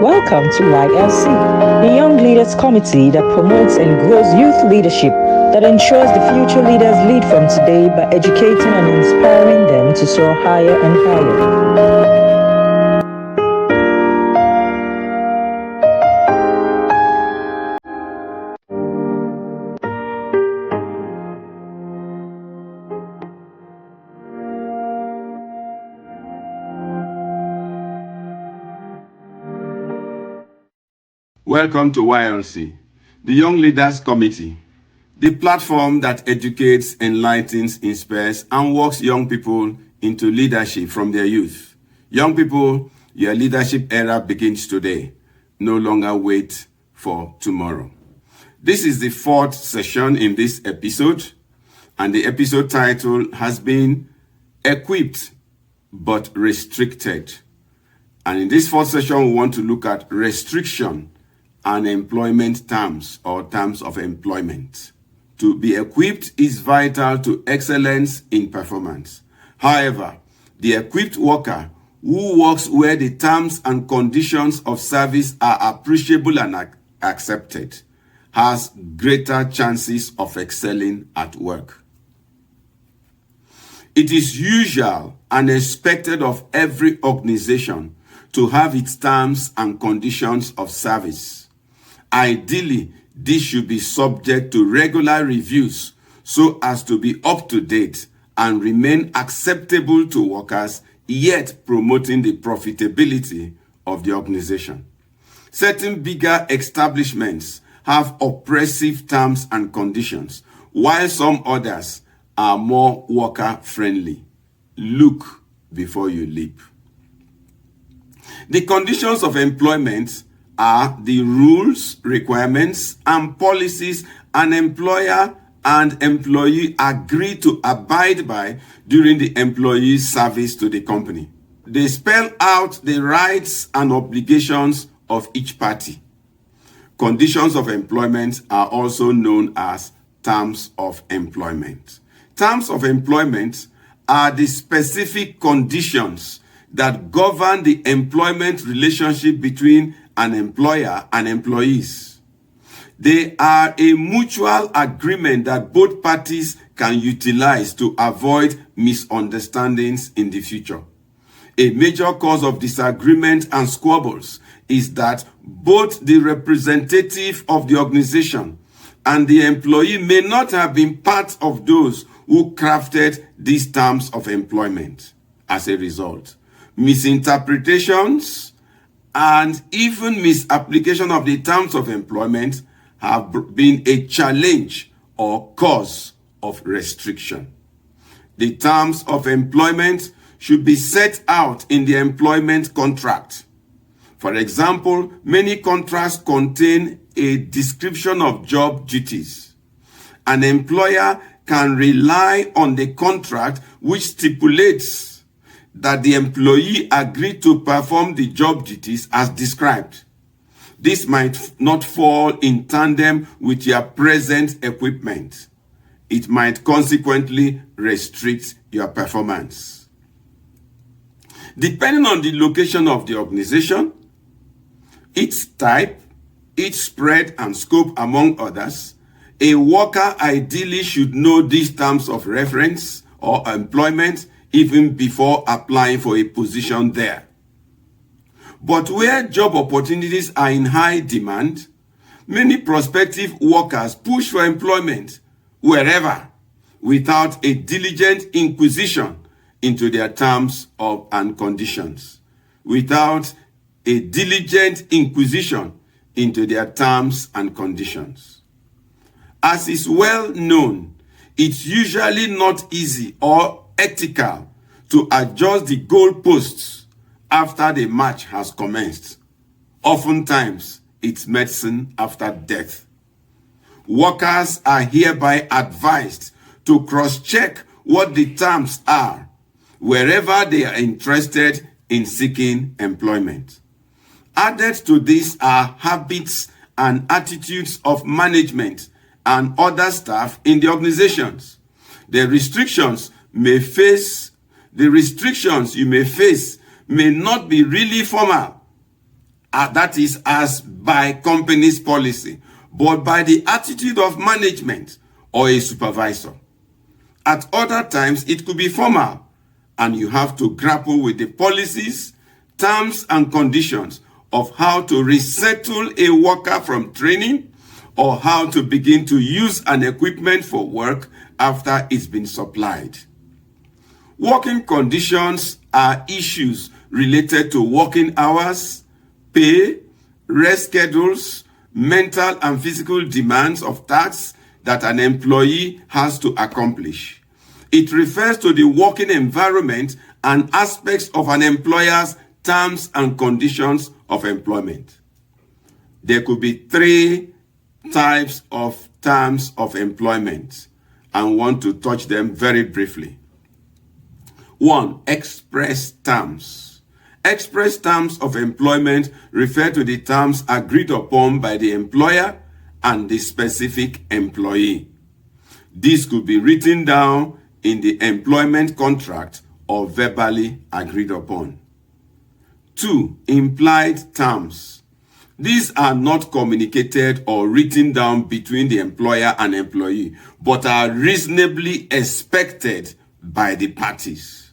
Welcome to YLC, the Young Leaders Committee that promotes and grows youth leadership that ensures the future leaders lead from today by educating and inspiring them to soar higher and higher. Welcome to YLC, the Young Leaders Committee, the platform that educates, enlightens, inspires, and works young people into leadership from their youth. Young people, your leadership era begins today. No longer wait for tomorrow. This is the fourth session in this episode, and the episode title has been Equipped but Restricted. And in this fourth session, we want to look at restriction and employment terms or terms of employment. To be equipped is vital to excellence in performance. However, the equipped worker who works where the terms and conditions of service are appreciable and accepted has greater chances of excelling at work. It is usual and expected of every organization to have its terms and conditions of service. Ideally, this should be subject to regular reviews so as to be up to date and remain acceptable to workers, yet promoting the profitability of the organization. Certain bigger establishments have oppressive terms and conditions, while some others are more worker-friendly. Look before you leap. The conditions of employment are the rules, requirements, and policies an employer and employee agree to abide by during the employee's service to the company. They spell out the rights and obligations of each party. Conditions of employment are also known as terms of employment. Terms of employment are the specific conditions that govern the employment relationship between an employer and employees. They are a mutual agreement that both parties can utilize to avoid misunderstandings in the future. A major cause of disagreement and squabbles is that both the representative of the organization and the employee may not have been part of those who crafted these terms of employment. As a result, misinterpretations and even misapplication of the terms of employment have been a challenge or cause of restriction. The terms of employment should be set out in the employment contract. For example, many contracts contain a description of job duties. An employer can rely on the contract which stipulates that the employee agreed to perform the job duties as described. This might not fall in tandem with your present equipment. It might consequently restrict your performance. Depending on the location of the organization, its type, its spread and scope, among others, a worker ideally should know these terms of reference or employment even before applying for a position there. But where job opportunities are in high demand, many prospective workers push for employment wherever without a diligent inquisition into their terms of and conditions. Without a diligent inquisition into their terms and conditions. As is well known, it's usually not easy or ethical to adjust the goalposts after the match has commenced. Oftentimes, it's medicine after death. Workers are hereby advised to cross-check what the terms are wherever they are interested in seeking employment. Added to this are habits and attitudes of management and other staff in the organizations. The restrictions you may face may not be really formal that is as by company's policy, but by the attitude of management or a supervisor. At other times, it could be formal, and you have to grapple with the policies, terms, and conditions of how to resettle a worker from training or how to begin to use an equipment for work after it's been supplied. Working conditions are issues related to working hours, pay, rest schedules, mental and physical demands of tasks that an employee has to accomplish. It refers to the working environment and aspects of an employer's terms and conditions of employment. There could be 3 types of terms of employment. I want to touch them very briefly. 1. Express terms. Express terms of employment refer to the terms agreed upon by the employer and the specific employee. This could be written down in the employment contract or verbally agreed upon. 2. Implied terms. These are not communicated or written down between the employer and employee, but are reasonably expected by the parties.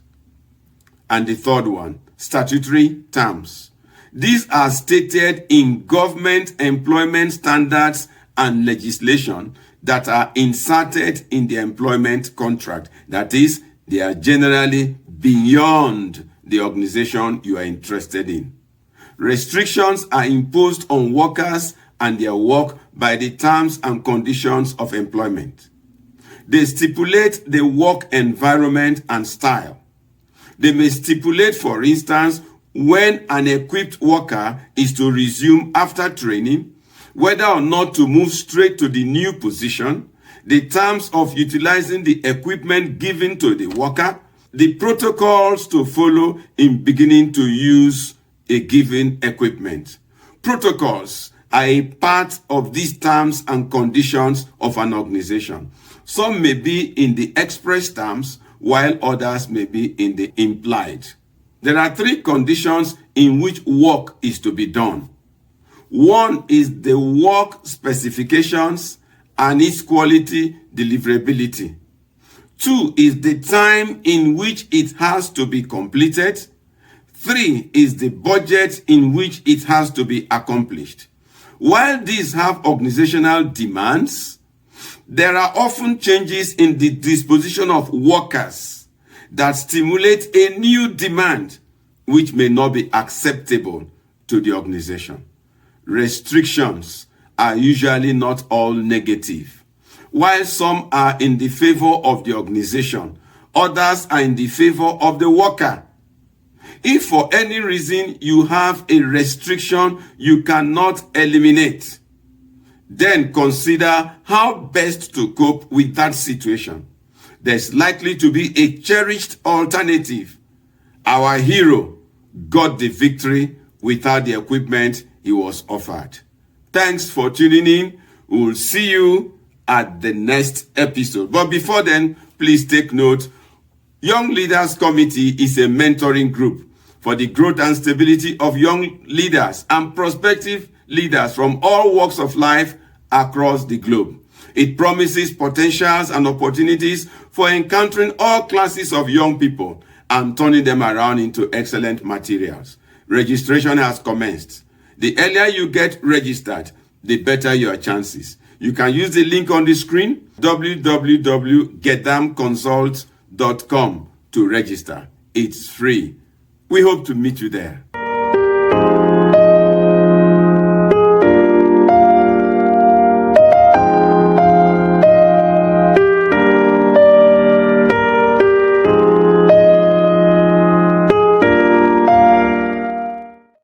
And the third one, statutory terms. These are stated in government employment standards and legislation that are inserted in the employment contract. That is, they are generally beyond the organization you are interested in. Restrictions are imposed on workers and their work by the terms and conditions of employment. They stipulate the work environment and style. They may stipulate, for instance, when an equipped worker is to resume after training, whether or not to move straight to the new position, the terms of utilizing the equipment given to the worker, the protocols to follow in beginning to use a given equipment. Protocols are a part of these terms and conditions of an organization. Some may be in the express terms, while others may be in the implied. There are 3 conditions in which work is to be done. 1 is the work specifications and its quality deliverability. 2 is the time in which it has to be completed. 3 is the budget in which it has to be accomplished. While these have organizational demands, there are often changes in the disposition of workers that stimulate a new demand which may not be acceptable to the organization. Restrictions are usually not all negative. While some are in the favor of the organization, others are in the favor of the worker. If for any reason you have a restriction you cannot eliminate, then consider how best to cope with that situation. There's likely to be a cherished alternative. Our hero got the victory without the equipment he was offered. Thanks for tuning in. We'll see you at the next episode. But before then, please take note, Young Leaders Committee is a mentoring group for the growth and stability of young leaders and prospective leaders from all walks of life across the globe. It promises potentials and opportunities for encountering all classes of young people and turning them around into excellent materials. Registration has commenced. The earlier you get registered, the better your chances. You can use the link on the screen, www.gedamconsult.com, to register. It's free. We hope to meet you there.